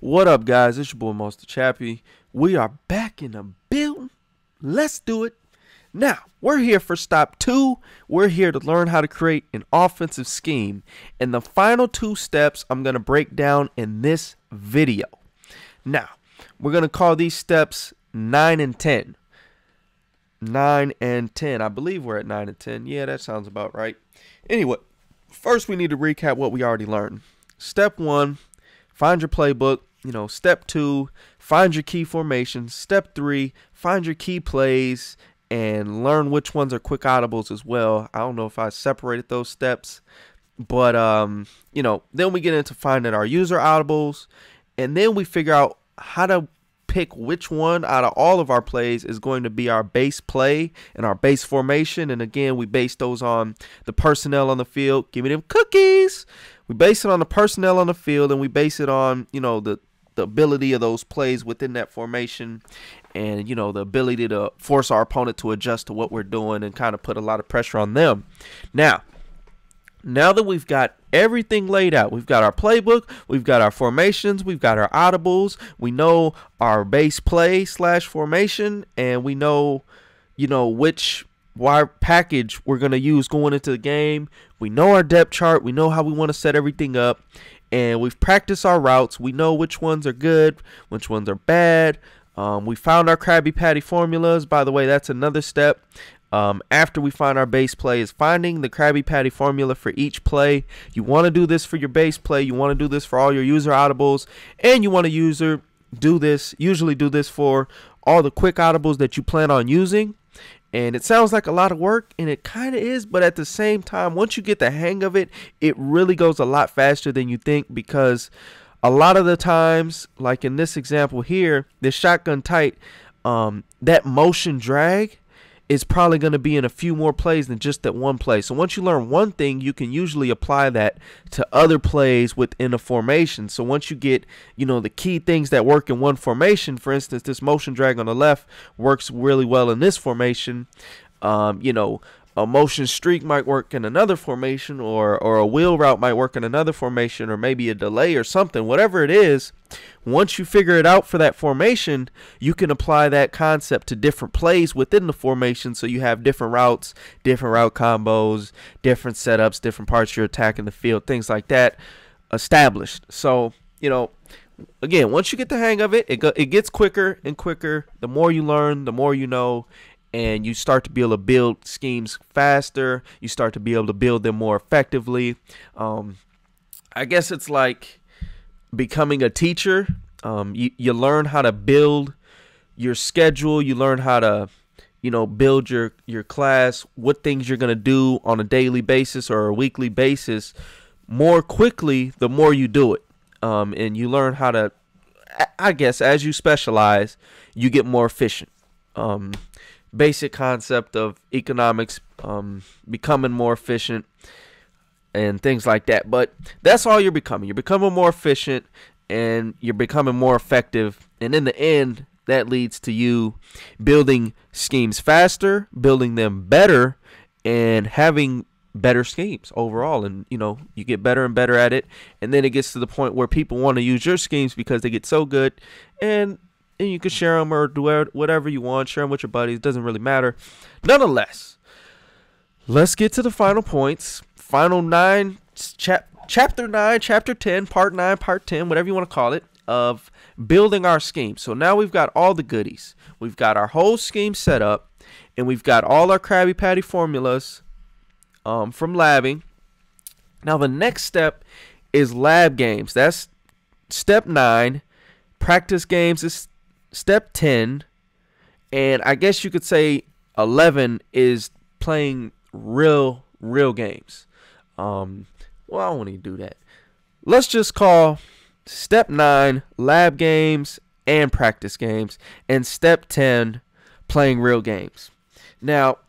What up, guys? It's your boy Monster Chappie. We are back in the building. Let's do it. Now, we're here for stop 2. We're here to learn how to create an offensive scheme. And the final 2 steps I'm going to break down in this video. Now, we're going to call these steps 9 and 10. 9 and 10. I believe we're at 9 and 10. Yeah, that sounds about right. Anyway, first we need to recap what we already learned. Step 1, find your playbook. Step 2, find your key formations. Step 3, find your key plays and learn which ones are quick audibles as well. I don't know if I separated those steps, but then we get into finding our user audibles, and then we figure out how to pick which one out of all of our plays is going to be our base play and our base formation. And again, we base those on the personnel on the field. Give me them cookies. We base it on the personnel on the field, and we base it on, the ability of those plays within that formation, and the ability to force our opponent to adjust to what we're doing and kind of put a lot of pressure on them. Now that we've got everything laid out, we've got our playbook, we've got our formations, we've got our audibles, we know our base play / formation, and we know which wire package we're going to use going into the game. We know our depth chart, we know how we want to set everything up, and we've practiced our routes. We know which ones are good, which ones are bad. We found our Krabby Patty formulas. By the way, that's another step. After we find our base play is finding the Krabby Patty formula for each play. You want to do this for your base play. You want to do this for all your user audibles, and you want to usually do this for all the quick audibles that you plan on using. And it sounds like a lot of work, and it kind of is, but at the same time, once you get the hang of it, it really goes a lot faster than you think, because a lot of the times, like in this example here, this shotgun tight, that motion drag is probably going to be in a few more plays than just that one play. So once you learn one thing, you can usually apply that to other plays within a formation. So once you get, the key things that work in one formation, for instance, this motion drag on the left works really well in this formation. A motion streak might work in another formation, or a wheel route might work in another formation, or maybe a delay or something. Whatever it is, once you figure it out for that formation, you can apply that concept to different plays within the formation, so you have different routes, different route combos, different setups, different parts you're attacking the field, things like that established. So, again, once you get the hang of it, it gets quicker and quicker. The more you learn, the more you know. And you start to be able to build schemes faster. You start to be able to build them more effectively. I guess it's like becoming a teacher. You learn how to build your schedule. You learn how to, build your class, what things you're going to do on a daily basis or a weekly basis more quickly the more you do it. And you learn how to, I guess, as you specialize, you get more efficient. Basic concept of economics, becoming more efficient and things like that. But that's all you're becoming. You're becoming more efficient, and you're becoming more effective. And in the end, that leads to you building schemes faster, building them better, and having better schemes overall. And, you get better and better at it. And then it gets to the point where people want to use your schemes because they get so good, and you can share them or do whatever you want. Share them with your buddies. It doesn't really matter. Nonetheless, let's get to the final points. Final 9, chapter 9, chapter 10, part 9, part 10, whatever you want to call it, of building our scheme. So now we've got all the goodies. We've got our whole scheme set up, and we've got all our Krabby Patty formulas from labbing. Now the next step is lab games. That's step 9. Practice games is step 10, and I guess you could say 11 is playing real games. I don't want to do that. Let's just call step 9 lab games and practice games, and step 10 playing real games. Now,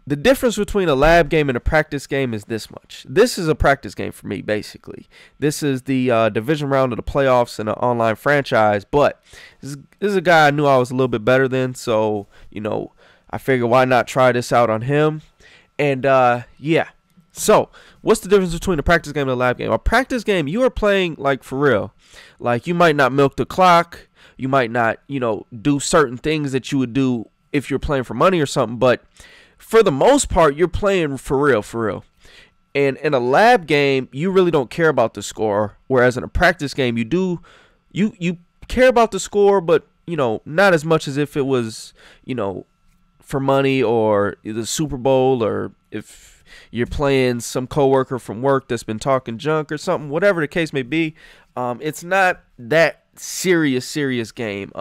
the difference between a lab game and a practice game is this much. This is a practice game for me, basically. This is the division round of the playoffs in an online franchise, but this is a guy I knew I was a little bit better than, so, I figured why not try this out on him. And, yeah, So, what's the difference between a practice game and a lab game? A practice game, you are playing like for real. Like you might not milk the clock, you might not, do certain things that you would do if you're playing for money or something, but for the most part, you're playing for real, for real. And in a lab game, you really don't care about the score, whereas in a practice game, you care about the score, but not as much as if it was, for money or the Super Bowl, or if you're playing some coworker from work that's been talking junk or something, whatever the case may be. It's not that serious game.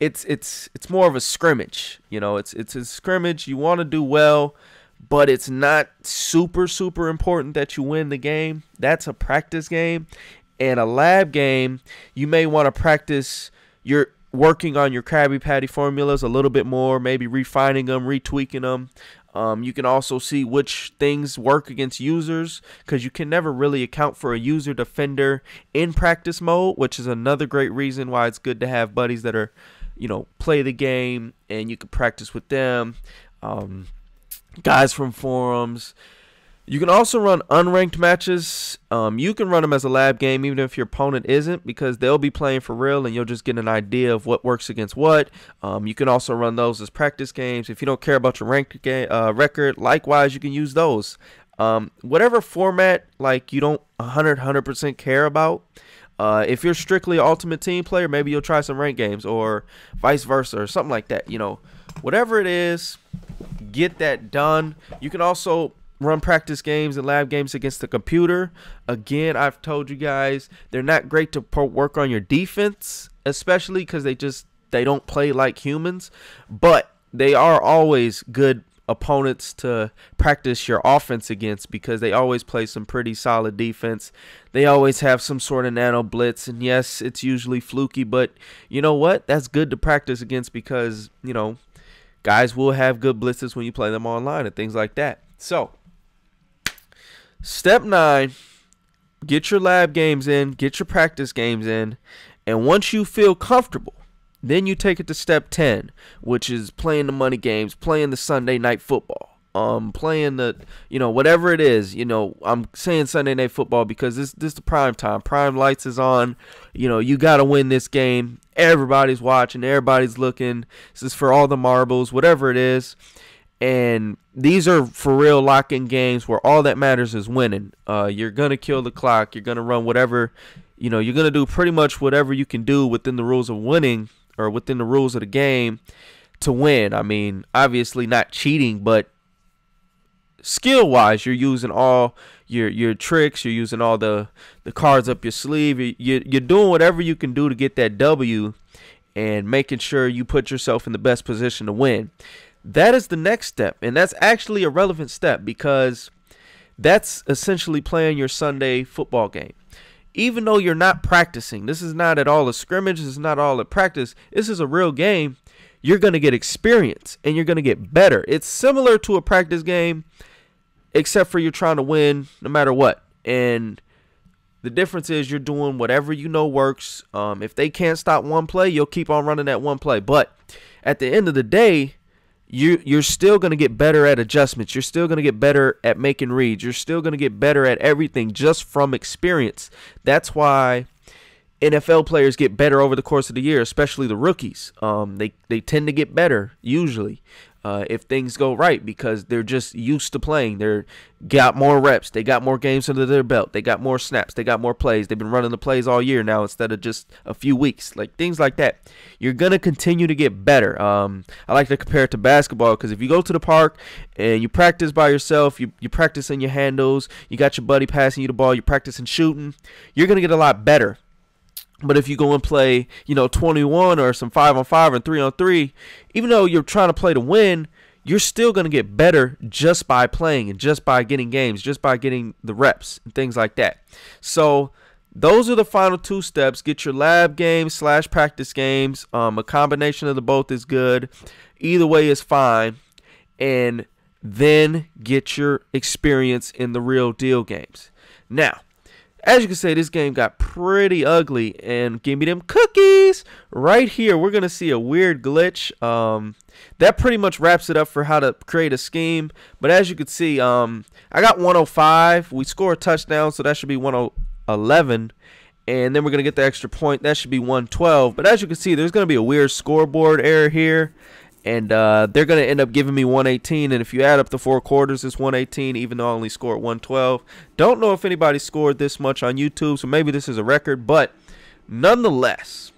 It's more of a scrimmage. It's a scrimmage. You want to do well, but it's not super important that you win the game. That's a practice game. And a lab game, you may want to practice your working on your Krabby Patty formulas a little bit more, maybe refining them, retweaking them. You can also see which things work against users, because you can never really account for a user defender in practice mode, which is another great reason why it's good to have buddies that are, play the game and you can practice with them. Guys from forums. You can also run unranked matches. You can run them as a lab game even if your opponent isn't, because they'll be playing for real and you'll just get an idea of what works against what. You can also run those as practice games. If you don't care about your ranked record, likewise, you can use those. Whatever format like you don't 100% care about. If you're strictly an Ultimate Team player, maybe you'll try some ranked games, or vice versa, or something like that. Whatever it is, get that done. You can also run practice games and lab games against the computer. Again, I've told you guys, they're not great to work on your defense, especially because they don't play like humans, but they are always good opponents to practice your offense against, because they always play some pretty solid defense. They always have some sort of nano blitz, and yes, it's usually fluky, but you know what? That's good to practice against, because guys will have good blitzes when you play them online and things like that. So step 9, get your lab games in, get your practice games in, and once you feel comfortable, then you take it to step 10, which is playing the money games, playing the Sunday night football, playing the, whatever it is. I'm saying Sunday night football because this is the prime time. Prime lights is on. You got to win this game. Everybody's watching. Everybody's looking. This is for all the marbles, whatever it is. And these are for real lock-in games where all that matters is winning. You're going to kill the clock. You're going to run whatever, you're going to do pretty much whatever you can do within the rules of winning, or within the rules of the game, to win. I mean, obviously not cheating, but skill-wise, you're using all your tricks. You're using all the cards up your sleeve. You're doing whatever you can do to get that W and making sure you put yourself in the best position to win. That is the next step, and that's actually a relevant step, because that's essentially playing your Sunday football game. Even though you're not practicing, this is not at all a scrimmage, this is not all a practice, this is a real game, you're going to get experience and you're going to get better. It's similar to a practice game, except for you're trying to win no matter what. And the difference is you're doing whatever works. If they can't stop one play, you'll keep on running that one play. But at the end of the day, you're still going to get better at adjustments. You're still going to get better at making reads. You're still going to get better at everything just from experience. That's why NFL players get better over the course of the year, especially the rookies. They tend to get better usually if things go right, because they're just used to playing. They're got more reps. They got more games under their belt. They got more snaps. They got more plays. They've been running the plays all year now instead of just a few weeks. Like things like that. You're going to continue to get better. I like to compare it to basketball, because if you go to the park and you practice by yourself, you practice in your handles, you got your buddy passing you the ball, you're practicing shooting, you're going to get a lot better. But if you go and play, 21 or some 5-on-5 and 3-on-3, even though you're trying to play to win, you're still going to get better just by playing and just by getting games, just by getting the reps and things like that. So those are the final 2 steps. Get your lab games / practice games. A combination of the both is good. Either way is fine. And then get your experience in the real deal games. Now, As you can see, this game got pretty ugly, and give me them cookies. Right here, we're going to see a weird glitch. That pretty much wraps it up for how to create a scheme. But as you can see, I got 105. We score a touchdown, so that should be 111. And then we're going to get the extra point. That should be 112. But as you can see, there's going to be a weird scoreboard error here. And they're going to end up giving me 118. And if you add up the 4 quarters, it's 118, even though I only scored 112. Don't know if anybody scored this much on YouTube, so maybe this is a record. But nonetheless,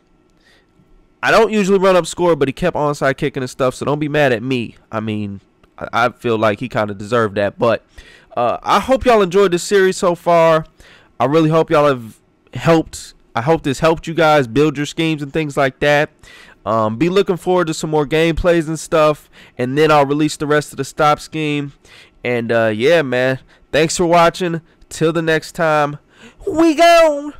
I don't usually run up score, but he kept onside kicking and stuff, so don't be mad at me. I mean, I feel like he kind of deserved that. But I hope y'all enjoyed this series so far. I really hope y'all have helped. I hope this helped you guys build your schemes and things like that. Be looking forward to some more gameplays and stuff, and then I'll release the rest of the stop scheme. And yeah, man, thanks for watching. Till the next time, we gone.